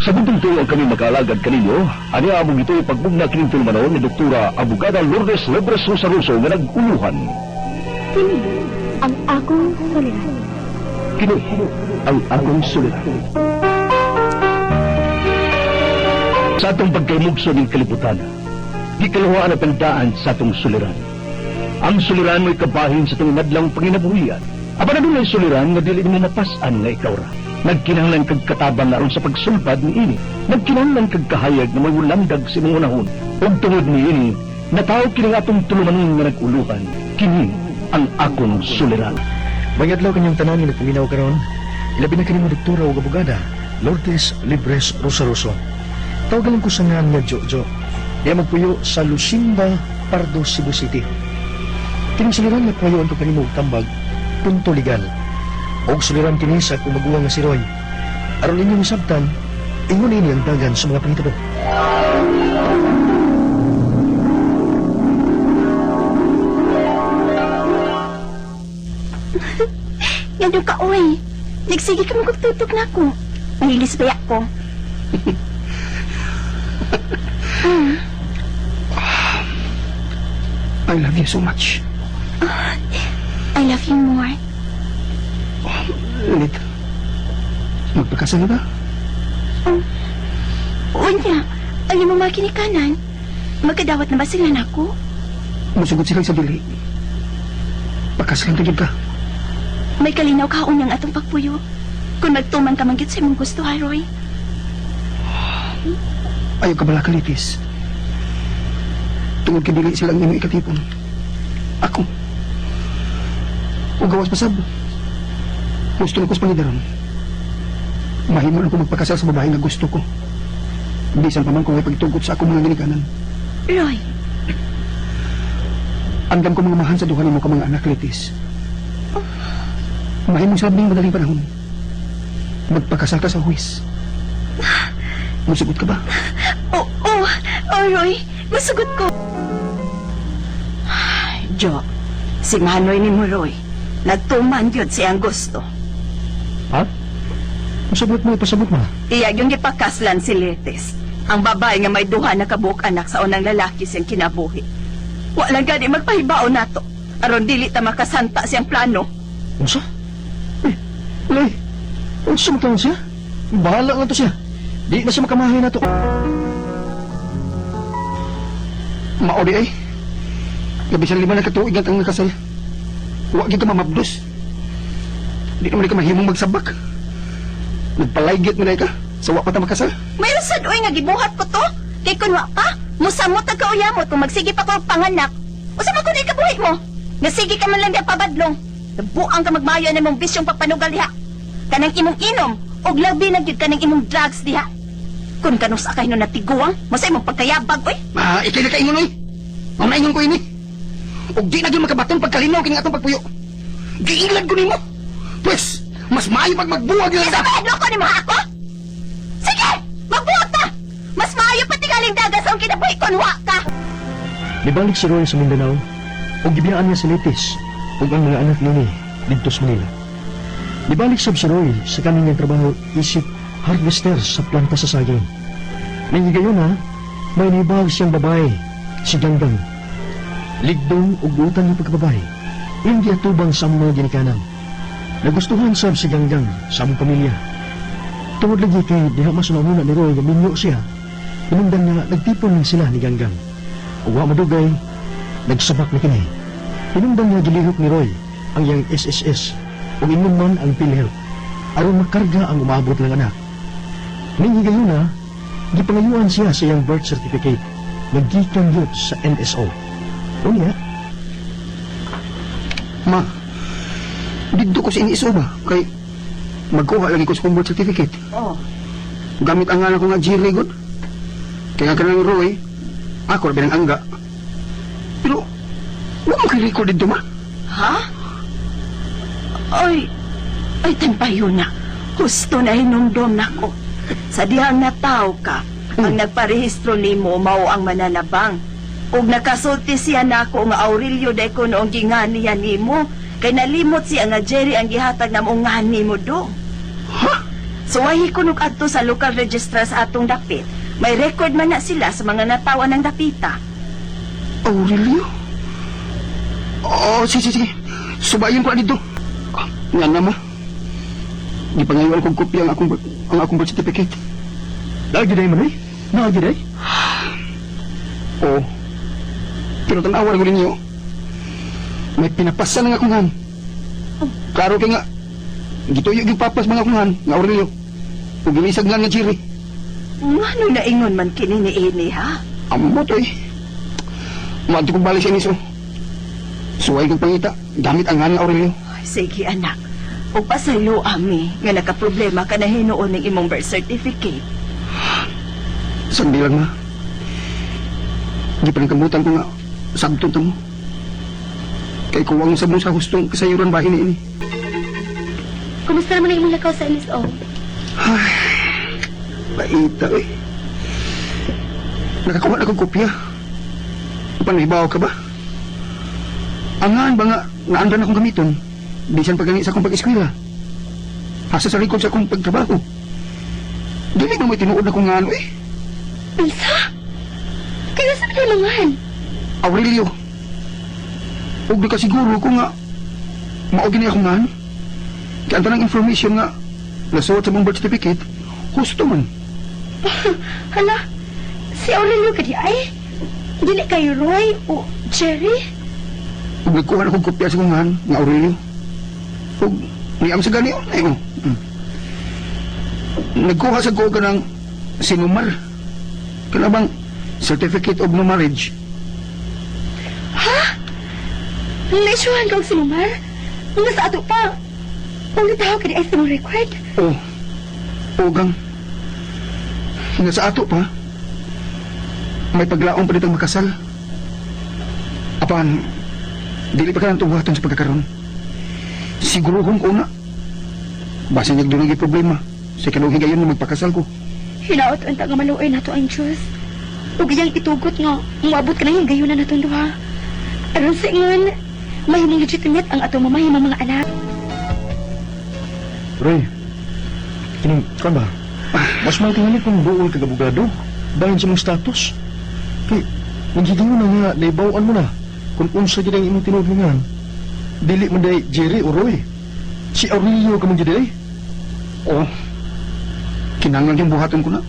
Sa buntong tuyo kami makaalagad kaninyo, ani among ito'y pagbugna kining tulmanon ni Doktora Abogada Lourdes Lebres Rosaroso nga nag-uluhan. Kini ang akong suliran. Kini ang akong suliran. Sa atong pagkaymugso ng kalibutan, gikaluhaan at tandaan sa atong suliran. Ang suliran mo'y kabahin sa itong nadlang panginabuhian. Aba na doon ay suliran nga dili mo mapasan nga ikaw ra. Nagkinahanglan kag katabang aron sa pagsulbad ni ini. Nagkinahanglan kag kahayag na may ulamdag sa imong unahon. Ug tungod ni ini, natawag kini atong tulumanon nga nag-uluhan. Kini ang akong suliran. May adlaw kanyang tanan nga nagpaminaw karon. Ilabi na kanimo doktora o abogada, Lourdes Lebres Rosaroso. Tawagan ko sa ngan nga Jojo. Diya magpuyo sa Lucinda, Pardo, Cebu City. Kining suliran nga puyoan ko kanimo tambag, punto legal. Og suliran kini sa kumaguwang nga si Roy. Aron inyong sabtan, ingon ini ang dagan sa mga pangitabo. Ngano ka, oy. Nagsige ka magtutok na ako. Mahilis ba ako? I love you so much. I love you more. Ulit. Magpakasal na ba? Unya, ang imo mga kinikanan. Magkadawat na ba sila nako? Musugot sila sa dili. Pakasal na ka. May kalinaw ka unyang atong pagpuyo. Kung nagtuman ka manggit sa imong gusto, ha, Roy? Ayaw ka bala kalitis. Tungod ka dili silang imo ikatipon. Ako. O gawas pasab. Gusto ko sa pangidaron. Mahimo lang ko magpakasal sa babae nga gusto ko. Bisan pa man ko may pagtugot sa akong mga ginikanan. Roy. Andam ko mga mahan sa duha nimo ka mga anak, Litis. Mahimo sa labing madaling panahon. Magpakasal ka sa huwis. Musugot ka ba? Oh, Roy. Masugot ko. Jo, si Manoy ni mo, Roy. Nagtuman yun siyang gusto. Ha? Masabot mo, ipasabot mo. Iya yung ipakaslan si Letes. Ang babae nga may duha na kabuok anak sa unang lalaki siyang kinabuhi. Walang gani magpahibao nato. Aron dili ta makasanta siyang plano. Unsa? Lay, unsa mo siya? Bahala nga to siya. Di na siya makamahay na to. Maori ay. Gabisan 5 na katuig ang nakasal. Huwag ka mamabdos. Di naman ka mahimong magsabak. Nagpalaygit mo na ka. Sawa pa ta makasal. Mayroon sa doy nga gibuhat ko to. Kay kunwa pa, musamot ang kauyamot kung magsige pa ko panganak. Usa man kun ikabuhi mo. Nga sige ka man lang diya pabadlong. Nabuang ka magmayo na mong bisyong pagpanugal diha. Kanang imong inom, og labi na gyud kanang imong drugs diha. Kung kanus akay no natiguang, masay mong pagkayabag, oy. Ikay na kaingon, oy. Ang naingon ko ini. Og di na gyud makabaton pagkalinaw kini atong pagpuyo. Giinglan ko nimo. Pues, mas maayo pag magbuwag lang Isa ta. ba ko ni mo ako? Sige, magbuhat ta. Mas maayo pati galing dagas ang kinabuhi kunwa ka. Nibalik si Roy sa Mindanao. Og gibiyaan niya si Litis. Og ang mga anak nini didto sa Manila. Nibalik sab si Roy sa kaniyang trabaho isip harvester sa planta sa saging. Nang gayon na, may nibawag siyang babae, si Ganggang. Ligdong ug utang ng pagkababae, hindi atubang sa mga ginikanan. Nagustuhan sab si Ganggang sa among pamilya. Tungod lagi kay diha masunamuna ni Roy nga minyo siya, pinundan nga nagtipon sila ni Ganggang. Ug wa madugay, nagsabak na kini. Pinundan nga gilihok ni Roy ang iyang SSS ug ingon man ang PhilHealth aron makarga ang umabot ng anak. Ning gayon na, gipangayuan siya sa iyang birth certificate naggikan yun sa NSO. Unya? Ma, dito ko sa NSO ba? Kay magkuha lagi ko sa birth certificate. Oh. Gamit ang ngalan ko nga Jerry God. Kaya ka ng Roy, ako rin ang angga. Pero, huwag mo kay-record dito, ma. Ha? Ay, tempayo na. Gusto na hinumdom na ko. Sa dihang nataw ka, ang nagparehistro nimo mao ang mananabang. Ug nakasulti siya nako nga Aurelio day ko noong gingani yan nimo. Kay nalimot siya nga Jerry ang gihatag na mong ngani mo do. Ha? Suwahi ko nung adto sa local registrar sa atong dapit. May record man na sila sa mga natawan ng dapita. Aurelio? Sige. Subayin ko na dito. Nga naman. Di pa ngayon kong kopya ang akong birth certificate. Naagi day man ay? Naagi day? Oo. Pero tanawa ko ninyo. May pinapasa ng akungan. Klaro kay nga. Gituyo yung papas mga akungan nga Aurelio. Kung gilisag nga Jerry. Ngano na ingon man kini ni ini, ha? Amot eh. Mati kong balik sa iniso. Suway kong pangita. Gamit ang nga ng Aurelio. Ay, sige, anak. O pasaylo, ami, nga nakaproblema ka na hinuon ng imong birth certificate. Sandi lang na. Di pa nagkamutan ko nga. Sabtong mo. Kay kuwang sa mo sa hustong kasayuran bahin ni ini. Kumusta naman ang imong lakaw sa NSO? Baita eh. Nakakuha na akong kopya. Panahibaw ka ba? Angan ba nga naandan akong gamiton? Bisan pagani sa akong pag-eskwela. Hasa sa likod sa akong pagtrabaho. Dili ba may tinuod na kong nga ano eh? Unsa? Kaya sa pinamangan? Aurelio. Huwag di ka siguro ko nga maugin niya akong nga ano. Kaya ang information nga nasuot sa mong birth certificate, husto man. Hala, si Aurelio ka di ay? Dili kay Roy o Jerry? Huwag nagkuha na akong kopya sa kong nga Aurelio. Huwag niyam sa gani ay oh. Nagkuha sa ko ka ng sinumar. Kanabang certificate of no marriage. Naisuhan kang sinumar? Nga sa ato pa. Kung natawa ka di ay sa mong record? Oh. Ogang. Nga sa ato pa. May paglaong pa ditang makasal. Apan, dili pa ka ng tubuhatan sa pagkakaroon. Siguruhon ko na. Basta niyag doon ang problema. Sa kaluhin gayon na magpakasal ko. Hinaot ang nga maluoy nato ang Diyos. Huwag iyang itugot nga, umabot ka na yung gayon na natong duha. Aron sa ingon, mahimong legitimate ang atong mamahimang mga anak. Roy, kining, kan ba? Mas matinganit kung buol kagabugado dahil sa mong status. Kay, nagiging na nga, naibawaan mo na kung unsa gid ang imong tinudlingan. Dili man day Jerry o Roy. Si Aurelio ka man gid day. Oh. Kinanglan yung buhaton ko na.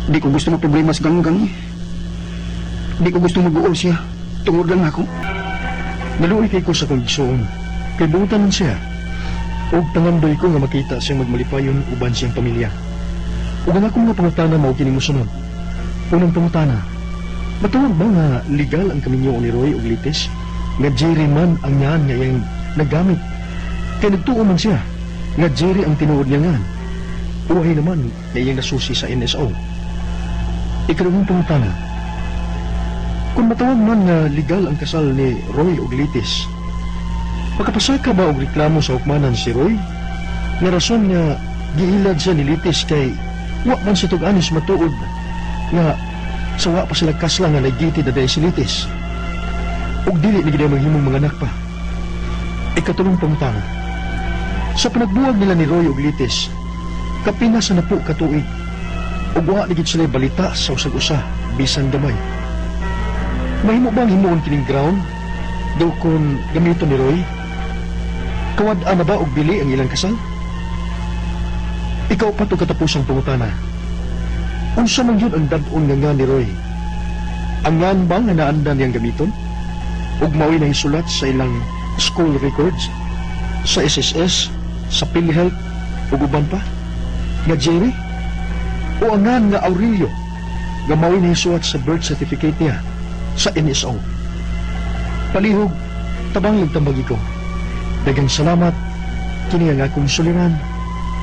Di ko gusto problema sa ganggang eh. Di ko gusto mag-uol siya. Tungod lang ako. Naluoy kay ko sa kondisyon. Kay buutan man siya. Og tangamdoy ko nga makita siyang magmalipayon uban siyang pamilya. Ug ang akong mga pangutana mao kini mosunod. Unang pangutana, matuwag ba nga legal ang kaminyo ni Roy ug Litis? Nga Jerry man ang nyan nga iyang naggamit. Kay nagtuo man siya nga Jerry ang tinuod niya nga. Uwahay naman na iyang nasusi sa NSO. Ikalawang pangutana, kung matawag man nga legal ang kasal ni Roy ug Litis, makapasaka ba og reklamo sa hukmanan si Roy? Nga rason nga giilad siya ni Litis kay wa man si tug-anis matuod nga sa wa pa sila kasla nga nagiti daday si Litis. Ug dili ni gid maghimong mga anak pa. Ikatulong pangutana, sa panagbuwag nila ni Roy ug Litis, kapina sa napo ka tuig, ug wa ni gid sila balita sa usag-usa bisan gamay. Mahimo bang himuon kining ground daw kung gamiton ni Roy? Kawad-an na ba og bili ang ilang kasal? Ikaw pa to katapusang pangutana. Unsa man yun ang dad-on nga ni Roy? Ang ngan ba nga naandan niyang gamiton? Ug mao'y nahisulat sa ilang school records, sa SSS, sa PhilHealth, ug uban pa? Nga Jerry? O ang ngan nga Aurelio nga mao'y nahisulat sa birth certificate niya sa NSO? Palihog, tabang tambagi ko. Dagang salamat, kini nga akong suliran,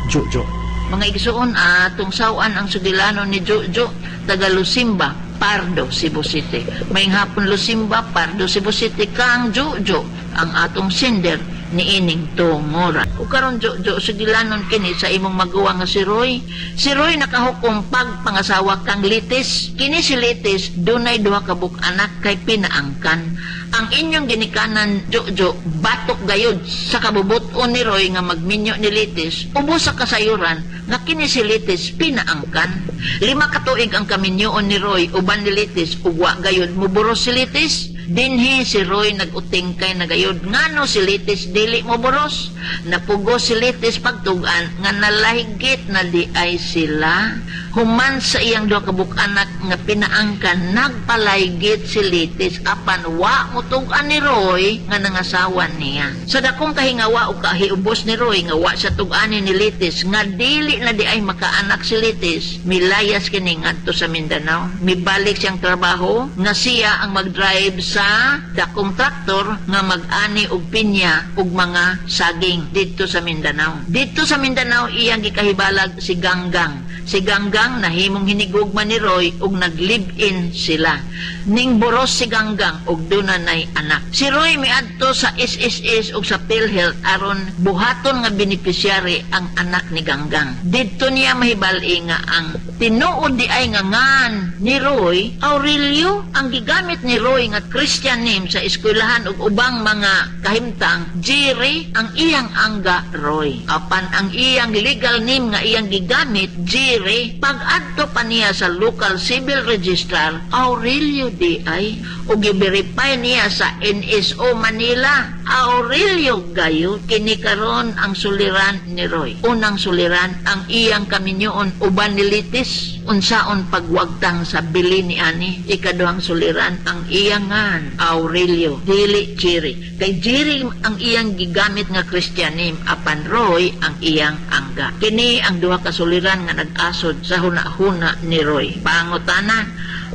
Jojo. Mga igsuon, atong sawan ang sugilano ni Jojo, taga Lusimba, Pardo, Cebu City. May hapon Lusimba, Pardo, Cebu City, kang Jojo, ang atong sender, niining tungora. O karon jo sugilanon kini sa imong magawa nga si Roy. Si Roy nakahukom pag pangasawa kang Litis. Kini si Litis dunay duha ka anak kay pinaangkan. Ang inyong ginikanan jo batok gayud sa kabubuton ni Roy nga magminyo ni Litis. Ubos sa kasayuran nga kini si Litis pinaangkan. 5 ka tuig ang kaminyoon ni Roy uban ni Litis ug wa gayud muburos si Litis. Dinhi si Roy naguting kay nagayod ngano si Litis dili mo boros. Napugo si Litis pagtugan nga nalahigit na di ay sila. Human sa iyang duha ka anak nga pinaangkan nagpalaygit si Litis apan wa mutugan ni Roy nga nangasawa niya. Sa dakong kahingawa o kahiubos ni Roy nga wa sa tuganin ni Litis nga dili na di ay makaanak si Litis, milayas kini ngadto sa Mindanao. Mibalik siyang trabaho nga siya ang mag-drive sa dakong traktor nga mag-ani og pinya ug mga saging dito sa Mindanao. Dito sa Mindanao iyang gikahibalag si Ganggang. Si Ganggang nahimong hinigugma ni Roy ug nag-live-in sila. Ning boros si Ganggang ug dunay anak. Si Roy miadto sa SSS ug sa PhilHealth aron buhaton nga beneficiary ang anak ni Ganggang. Didto niya mahibal-i nga ang tinuod di ay nga ngan ni Roy Aurelio. Ang gigamit ni Roy nga Christian name sa eskwelahan ug ubang mga kahimtang Jerry ang iyang angga Roy. Apan ang iyang legal name nga iyang gigamit Jerry pag-adto pa niya sa local civil registrar Aurelio D.I. o gi-verify niya sa NSO Manila Aurelio Gayo. Kini karon ang suliran ni Roy. Unang suliran ang iyang kaminyoon uban ni Litis unsaon pagwagtang sa bili ni ani. Ikaduhang suliran ang iyang ngan Aurelio dili Jerry. Kay Jerry ang iyang gigamit nga Christian name apan Roy ang iyang angga. Kini ang duha ka suliran nga nag-asod sa hunahuna ni Roy. Pangutana,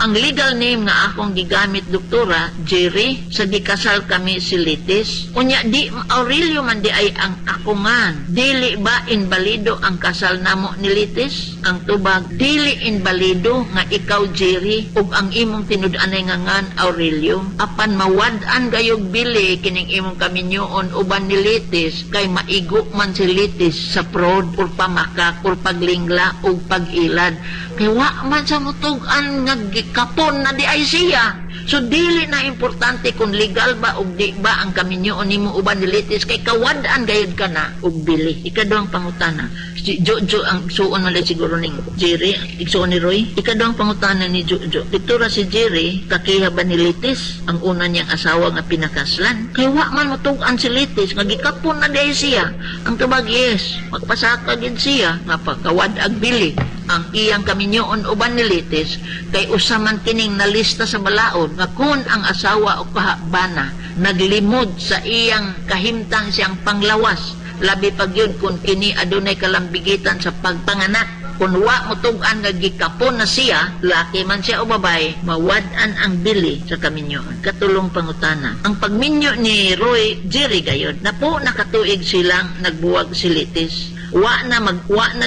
ang legal name nga akong gigamit doktora Jerry sa gikasal kami si Litis. Unya di Aurelio man di ay ang ako ngan. Dili ba inbalido ang kasal namo ni Litis? Ang tubag dili inbalido nga ikaw Jerry ug ang imong tinud-anay nga ngan Aurelio. Apan mawad-an gayog bili kining imong kaminyoon uban ni Litis kay maigo man si Litis sa fraud or pamakak or paglingla ug pag-ilad. Kay wa man sa mutug-an nga gikapon na di ay siya. So dili na importante kung legal ba o di ba ang kaminyoon nimo uban ni Litis kay kawad-an gayud ka na og bili. Ikaduhang pangutana. Si Jojo ang suon man siguro ning Jerry, igsuon ni Roy. Ikaduhang pangutana ni Jojo. Diktura si Jerry kakiha ba ni Litis ang una niyang asawa nga pinakaslan. Kay wa man mutug-an si Litis nga gikapon na di ay siya. Ang tubag yes, magpasaka gid siya nga pagkawad ag bili. Ang iyang kaminyoon uban ni Litis kay usaman kining nalista sa balaod nga kun ang asawa o kahabana naglimod sa iyang kahimtang siyang panglawas labi pag yun kung kini adunay kalambigitan sa pagpanganak. Kung wa mutug-an nga gikapon na siya, laki man siya o babae, mawad-an ang bili sa kaminyoon. Katulong pangutana. Ang pagminyo ni Roy Jerry gayod, na po nakatuig silang nagbuwag si Litis. Wa na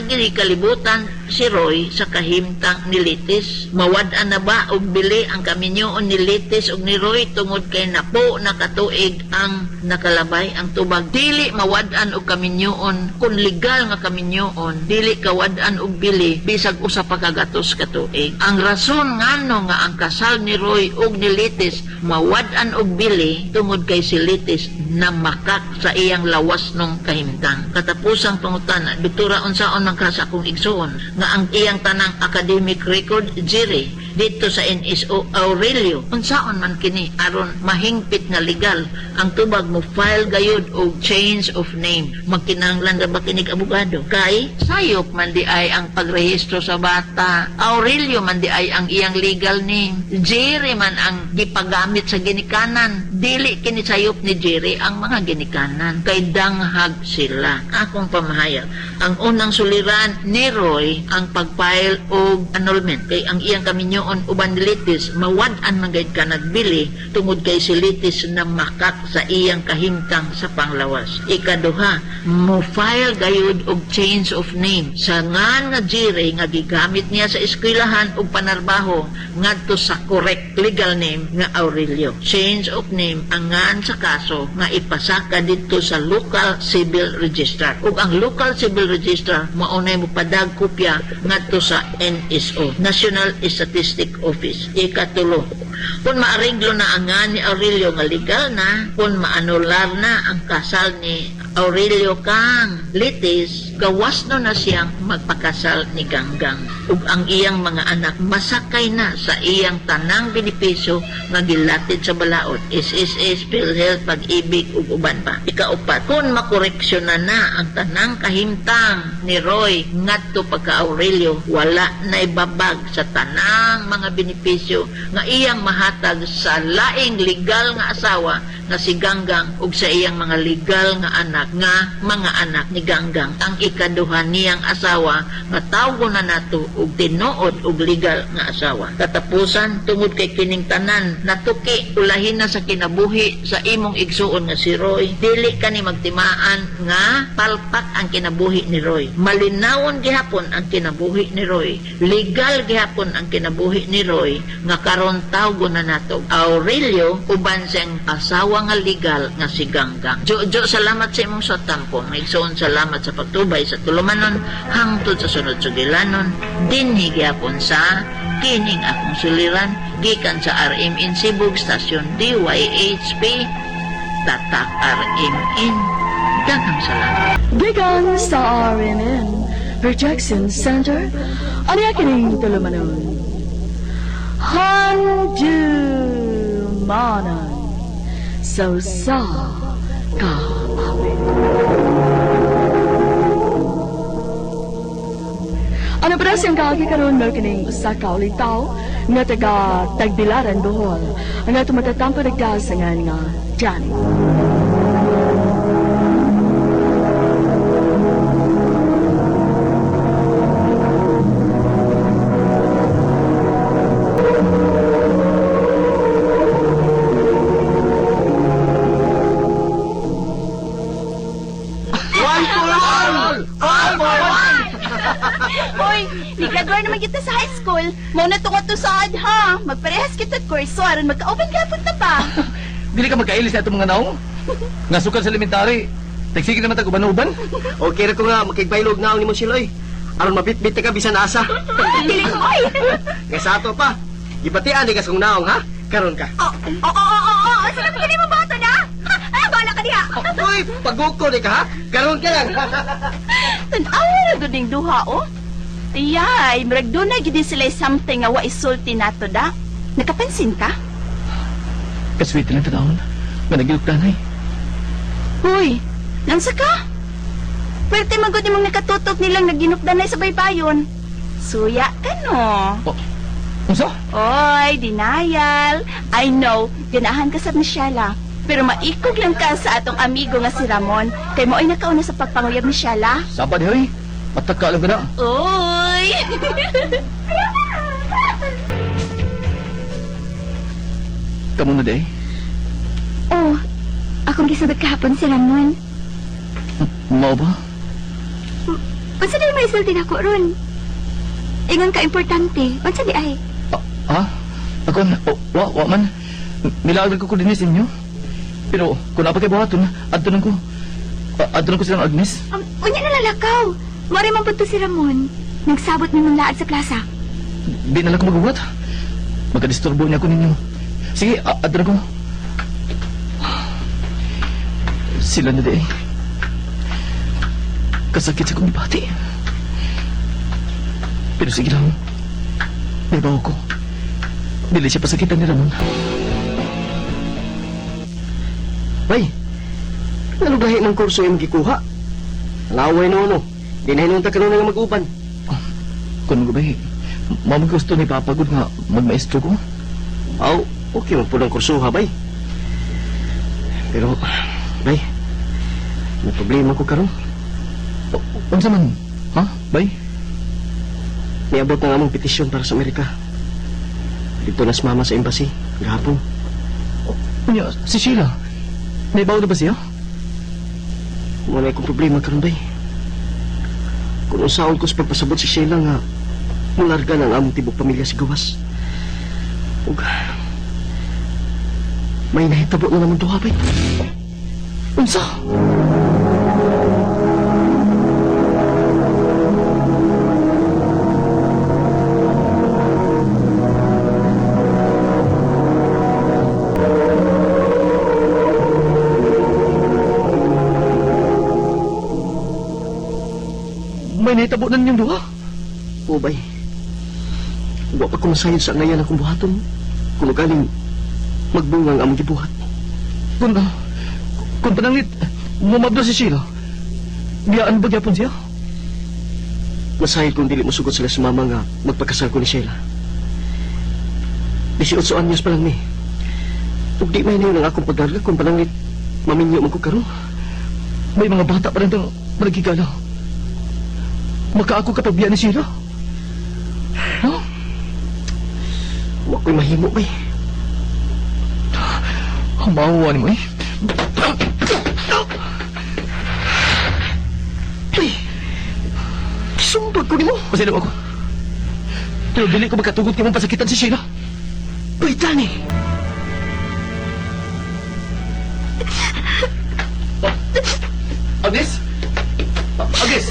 gini kalibutan si Roy sa kahimtang ni Litis. Mawad-an na ba og bili ang kaminyoon ni Litis og ni Roy tungod kay napo nakatuig ang nakalabay. Ang tubag dili mawad-an og kaminyoon kun legal nga kaminyoon dili kawad-an og bili bisag usa pa ka gatos ka tuig. Ang rason ngano nga ang kasal ni Roy og ni Litis mawad-an og bili tungod kay si Litis na makak sa iyang lawas nung kahimtang. Katapusang pangutana, Doktora, unsaon man kasa akong igsuon nga ang iyang tanang academic record Jerry dito sa NSO Aurelio unsaon man kini aron mahingpit nga legal. Ang tubag mo file gayud og change of name. Magkinahanglan ba kinig abogado kay sayop man di ay ang pagrehistro sa bata. Aurelio man di ay ang iyang legal name. Jerry man ang gipagamit sa ginikanan. Dili kini sayop ni Jerry ang mga ginikanan kay danghag sila. Akong pamahayag ang unang suliran ni Roy ang pagfile og annulment kay ang iyang kaminyoon uban ni Litis mawad-an man gayud ka nagbili tungod kay si Litis na makak sa iyang kahimtang sa panglawas. Ikaduha, mo file gayud og change of name sa ngan nga Jerry nga gigamit niya sa eskwelahan og panarbaho ngadto sa correct legal name nga Aurelio. Change of name ang ngaan sa kaso nga ipasaka dito sa local civil registrar. Ug ang local civil registrar maunay mo padag kopya ngadto sa NSO, National Statistic Office. Ikatulo, kung maariglo na ang ngaan ni Aurelio nga legal na, kung maanular na ang kasal ni Aurelio kang litis, gawas no na siyang magpakasal ni Ganggang. Ug ang iyang mga anak masakay na sa iyang tanang benepisyo nga gilatid sa balaod, SSS, PhilHealth, Pag-ibig ug uban pa. Ikaupat, kung makoreksyon na ang tanang kahimtang ni Roy ngadto pagka Aurelio, wala na ibabag sa tanang mga benepisyo nga iyang mahatag sa laing legal nga asawa nga si Ganggang ug sa iyang mga legal nga anak ni Ganggang. Ang ikaduha niyang asawa nga tawgo na nato ug tinuod ug legal nga asawa. Katapusan, tungod kay kining tanan natuki ulahin na sa kinabuhi sa imong igsuon nga si Roy, dili ka ni magtimaan nga palpak ang kinabuhi ni Roy. Malinawon gihapon ang kinabuhi ni Roy, legal gihapon ang kinabuhi ni Roy nga karon tawgo na nato Aurelio uban siyang asawa nga legal nga si Ganggang. Jojo, salamat sa imong sa tampong. Igsoon salamat sa pagtubay sa tulumanon hangtod sa sunod sugilanon. Dinhi gyapon sa kining akong suliran gikan sa RMN Sibug Stasyon DYHP Tatak RMN. Daghang salamat. Gikan sa RMN Rejection Center, ano yakining tulumanon? Handumanan sa kaapit. Ano para siyang kagi karon mo kining usa ka ulitaw nga taga Tagbilaran, Bohol, ang ato matatampo nagkasangan nga Johnny. Hoy, nigagawar naman kita sa high school. Mauna tungod to saad ha. Magparehas kita at kurso aron magka-open kapot na pa. Dili ka magkailis na itong mga naong. Nga sukal sa elementary. Tagsige naman tag uban-uban. Okay ra ko nga makigbaylog nga ni mo siloy. Aron mabit-bit ka bisan asa. Dili ko, oy. Nga sa ato pa. Gibatian di ka sung naong ha. Karon ka. Oo. Sino mo ganyan mo bato na? Ay, bala ka diha. Uy, paguko di ka ha. Karon ka lang. Tanawa na doon yung duha, oh. Tiyay, marag doon na gidi sila something nga wa isulti nato da. Nakapansin ka? Kaswerte lang tanawon. Nga nagiluktanay. Huy, nansa ka? Pwerte magod mong nakatutok nilang naginukdanay sa baybayon. Suya ka, no? Unsa? Oy, denial. I know, ganahan ka sa Michelle. Pero maikog lang ka sa atong amigo nga si Ramon. Kay mo ay nakauna sa pagpanguyab ni Michelle. Sapa di hoy. Mataka lang ka na. Oy! Kamu na day. Oh, akong gisabot kahapon si Ramon. Mao ba? Unsa di may isulti nako ron? Ingon ka importante. Unsa di ay? Ha? Ako na, wa man. Nilagal ko din sa inyo. Pero kung napagay buhaton, adtunan ko silang Agnes. Unya na lalakaw. Mari man punto si Ramon. Nagsabot ni mong laad sa plaza. Di na lang ko magabuhat. Magkadisturbo niya ko ninyo. Sige, adtunan ko. Sila na di. Kasakit sa kong ibati. Pero sige lang. May baho ko. Dili siya pasakitan ni Ramon. Bay, ano gahi ng kurso yung gikuha? Laway no. Di na hinunta ka nga mag-uban. Kung ba mamang gusto ni Papagod nga magmaestro ko? Aw, okay mo po ng kurso ha, bay. Pero, bay, may problema ko karon. Unsa man? Ha? Bay? Niabot na nga mong petisyon para sa Amerika. Dito nas mama sa embassy, gahapon. Unya, si Sheila. Naibaw na ba siya? Wala akong problema karon, bay. Kung usaon ko sa pagpasabot si Sheila nga mularga ng among tibok pamilya sa gawas. Ug may nahitabo na naman duha, bay. Unsa? May nahitabo na niyong duha? Oo, bay. Wa pa ko masayod sa ngayon akong buhaton. Kung magaling magbungang among gibuhat. Kung pananglit, mumabdo si Sheila. Biyaan ba gyapon siya? Masayod kung dili mo sugot sila sa mama nga magpakasal ko ni Sheila. 18 anyos pa lang ni. Ug di may ang akong pagdarga kung pananglit maminyo man ko karon. May mga bata pa rin itong managigala. Makaako kapag biya ni Sheila. No? Wa ko'y mahimo, bay. Ang mahuwa ni mo eh. Ay! Sumbag ko ni mo. Pasalaw ako. Pero dili ko magkatugot ka mong pasakitan si Sheila. Uy, Dani! Agnes? Agnes!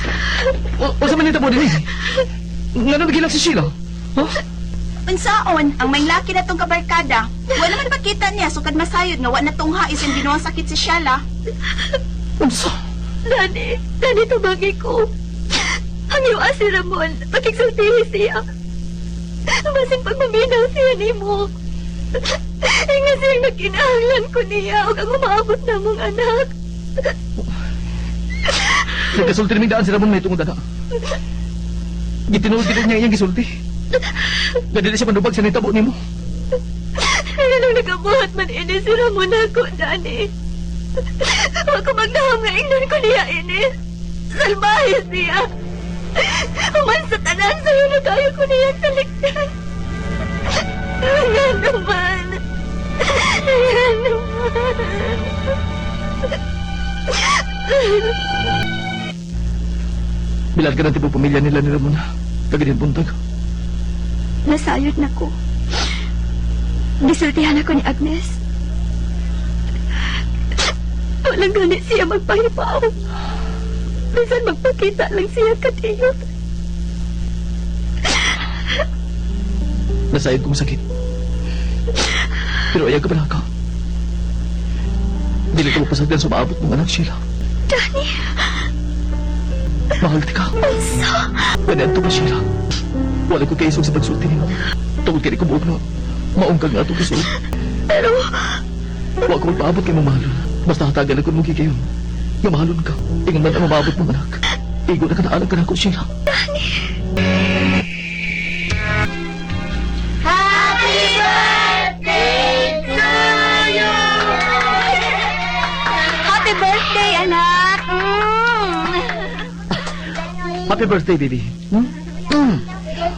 O sa manita mo din eh? Nga nagilang si Sheila? Huh? Unsaon, ang may laki na tong kabarkada. Wala man makita niya, sukad masayod nga wa na tong hais yung binuang sakit si Sheila. Unsa? Dani, tumagi ko. Ang iyong si Ramon, pagkiksultihi siya. Masing pagmaminaw siya ni mo. Ay nga siyang nagkinahanglan ko niya o ang umaabot na mong anak. Nagkasulti naming daan si Ramon may tungod na. Gitinulog niya iyang gisulti. Gadili siya manubag sa nitabo ni mo. Anong nagabuhat man ini si Ramon ako, Dani. Huwag ko magnaham nga ingnan ko niya ini. Salbahe siya. Human sa tanan sa'yo na tayo ko niya saliktan. Nga naman. Nga naman. Bilad ka ng tipong pamilya nila ni Ramon. Kagadihan buntag. Nasayod na ko. Gisultihan ako ni Agnes. Walang ganit siya magpahipaw. Minsan magpakita lang siya katiyot. Nasayod kong sakit. Pero ayaw ka ba ka? Dili ka mapasagdan sa maabot mong anak, Sheila. Dani! Mahal ka. Ganyan to ka, Sheila. Wala ko kaisog sa pagsulti niyo. Tungkol kini ko buog na maungkag nga itong kasuot. Pero... Huwag ko magpaabot kay mamahalo. Basta hatagan ako mong kikayon. Nga mahalon ka. Ingan man ang mababot mong anak. Igo na kanaalang ka na ko, Sheila. Happy birthday to you! Happy birthday, anak! Happy birthday, baby.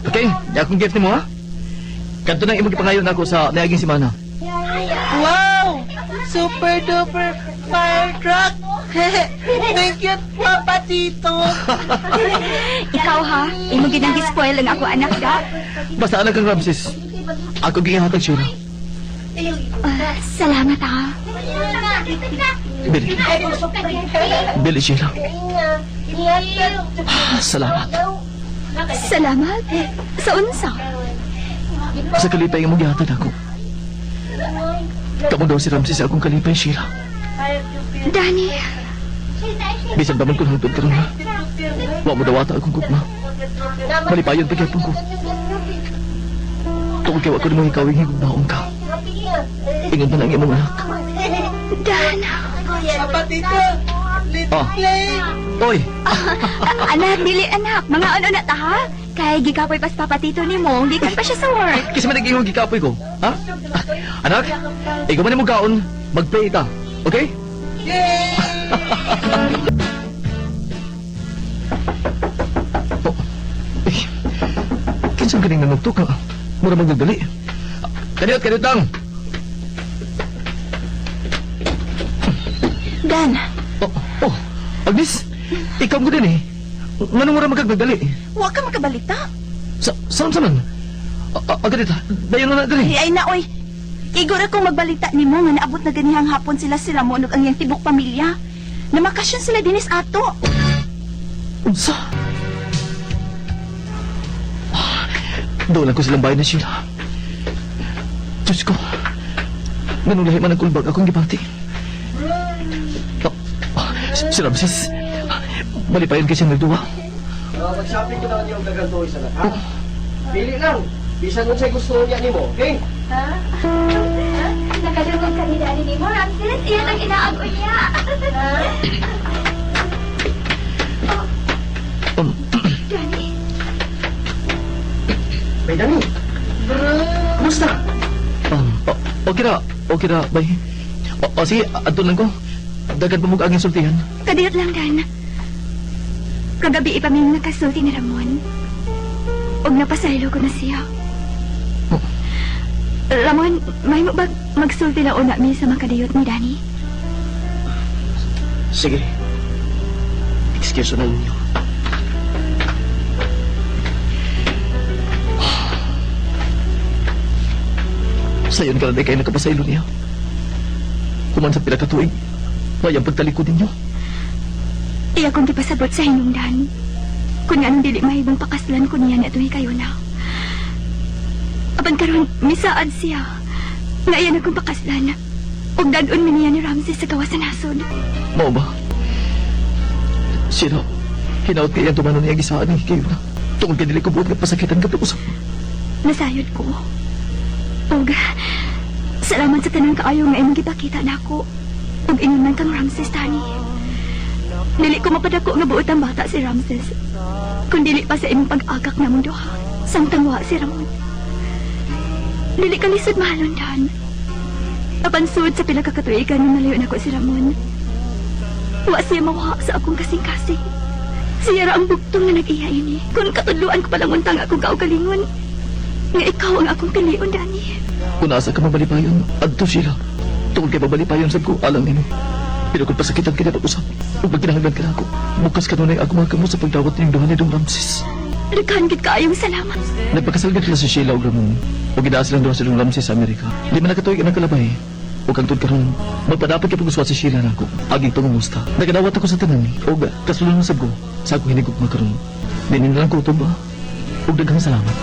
Okay, di akong gift ni mo, ha? Kanto nang imong ipangayon ako sa naaging simana. Wow! Super duper fire truck! Thank you, Papa Tito! Ikaw ha? Imo ginang spoil ang ako anak ka? Basta anak kang Ramses. Ako gigihatag, Sheila. Salamat ha. Billy. Billy, Sheila. Salamat. Salamat? Sa unsa? Sa kalipay nga mong gihatag ako. Kamu daw si Ramses sa akong kalipay, Sheila. Dani, Bisan pa man ko hangtod karon ha. Wa mo dawata akong gugma. Malipayon pa gyapon ko. Tungkol kay wa ko nimo ikawing higugnaon ka. Ingon man ang imong anak. Dana. Papa Tito! Little Ah. play! Oy, Anak, dili anak. Mga ano na ta ha? Kay gikapoy pas papatito ni mo, gikan pa siya sa work. kasi man nag-ingong gikapoy ko. Ha? Anak, ikaw man imong kaon, mag-pray ta. Okay? Yay! Oh. Eh, kinsang galing na nagtok ha? Mura magdadali. Kaniot lang. Dan, Oh, Agnes, ikaw mo din eh. Manong mura magdadali. Huwag ka makabalita. Saan man? Agad ita, dayon na diri. Ay na oy. Igor akong magbalita nimo nga naabot na ganihang hapon sila mo ug ang iyang tibok pamilya. Namakasyon sila dinis ato. Unsa? Doon ko silang bayan na sila. Diyos ko, nanulahi man ang kulbag akong gibati. Si Ramses, malipayan kasi siyang nagduwa. Mag-shopping ko naman yung gaganto isa na, ha? Pili lang. Bisan mo sa'y gusto niya ni mo, okay? Nakadungog ka ni Daddy ni mo, Ramses. Iyan ang inaag niya. Daddy. May Dani. Kumusta? Okay na, bay. Sige, adto lang ko. Dagan pa mo ang insultihan. Kadiyot lang dan. Kagabi ipaming nakasulti ni Ramon. Og napasaylo ko na siya. Ramon, may mo ba magsulti na una mi sa makadiyot ni Dani? Sige. Excuse na ninyo. Sayon ka na kayo nakapasaylo niya. Kuman sa pinakatuig, mayang pagtalikod ninyo. Iya kong gipasabot sa hinungdan. Kung nga nang dili mahibong pakaslan ko niya na ito'y kayo na. Apan karon misaad siya. Nga iyan akong pakaslan. Og dadon mi niya ni Ramses sa gawas sa nasod. Mao ba? Sino? Hinaot kayo ang tumano niya gisaan ni kayo na. Tungkol kanili ko buot nga pasakitan ka usap. Nasayod ko. Og salamat sa tanang kaayo nga imong gipakita nako. Og ingon kang Ramses tani. Dili ko mapadako nga buot ang bata si Ramses. Kung dili pa sa imong pag-agak namong duha, samtangwa si Ramon. Dili ka lisod mahalondan. Apan sud sa pila ka katuigan nga nalayo nako si Ramon. Wa siya mawa sa akong kasing-kasing. Siya ra ang bugtong nga nag-iya ini. Kung katudluan ko palang untang akong kaugalingon, nga ikaw ang akong piliun, Dani. Kung asa ka mabalipayon, adto sila. Tungkol kay mabalipayon sa ko, alam nimo. Pero kung pasakitan ka na usap, kung pagkinahanglan ka na ako, bukas ka nun ay agumag mo sa pagdawat ng duha ni Dong Ramses. Daghan gid kaayong salamat. Nagpakasalgad sila si Sheila o Ramon. O gidaas lang doon sa Dong Ramses sa Amerika. Di man nakatuig ang kalabay. O kang tun karon, magpadapat ka pag-uswat si Sheila na ako. Aging pangumusta. Naganawat ako sa tanan. O kasulong sa ko, sa ako hinigog makaroon. Dinin na lang ko ito ba? O daghang salamat.